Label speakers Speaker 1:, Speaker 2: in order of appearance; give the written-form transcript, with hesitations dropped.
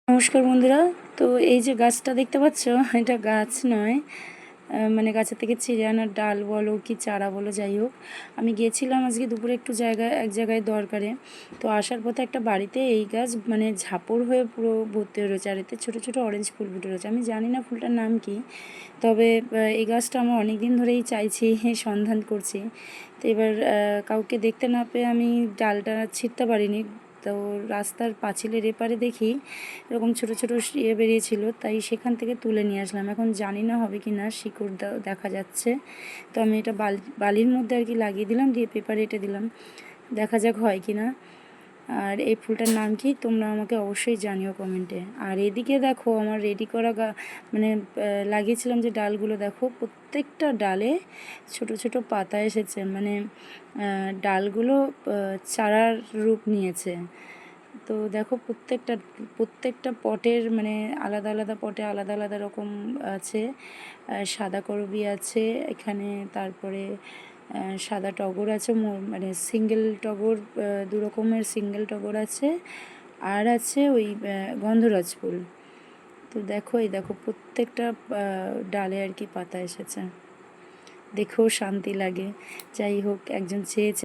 Speaker 1: নমস্কার বন্ধুরা। তো এই যে গাছটা দেখতে পাচ্ছ, এটা গাছ নয়, মানে গাছের থেকে ছিঁড়ে আনা ডাল বলো কি চারা বলো, যাই হোক। আমি গিয়েছিলাম আজকে দুপুরে একটু এক জায়গায় দরকারে। তো আসার পথে একটা বাড়িতে এই গাছ মানে ঝাপড় হয়ে পুরো ভর্তি হয়ে রয়েছে, আর এতে ছোটো ছোটো অরেঞ্জ ফুল ফুটে রয়েছে। আমি জানি না ফুলটার নাম কি, তবে এই গাছটা আমার অনেক দিন ধরেই চাইছি, সন্ধান করছি। তো এবার কাউকে দেখতে না পেয়ে আমি ডালটা ছিঁড়তে পারিনি। তো রাস্তার পাঁচিলের এপারে দেখি এরকম ছোটো ছোটো বেরিয়েছিল, তাই সেখান থেকে তুলে নিয়ে আসলাম। এখন জানি না হবে কি না, শিকড় দেখা যাচ্ছে। তো আমি এটা বালির মধ্যে আর কি লাগিয়ে দিলাম, দিয়ে পেপারে এঁটে দিলাম, দেখা যাক হয় কি না। আর এই ফুলটার নাম কি তোমরা আমাকে অবশ্যই জানিও কমেন্টে। আর এদিকে দেখো আমার রেডি করা মানে লাগিয়েছিলাম যে ডালগুলো, দেখো প্রত্যেকটা ডালে ছোট ছোট পাতা এসেছে, মানে ডালগুলো চারার রূপ নিয়েছে। তো দেখো প্রত্যেকটা পটের মানে আলাদা আলাদা পটে আলাদা আলাদা রকম আছে। সাদা করবি আছে এখানে, তারপরে সাদা টগর আছে, মানে সিঙ্গেল টগর, দু রকমের সিঙ্গেল টগর আছে, আর আছে ওই গন্ধরাজ ফুল। তো দেখো এই দেখো প্রত্যেকটা ডালে আর কি পাতা এসেছে, দেখেও শান্তি লাগে। যাই হোক, একজন চেয়েছে।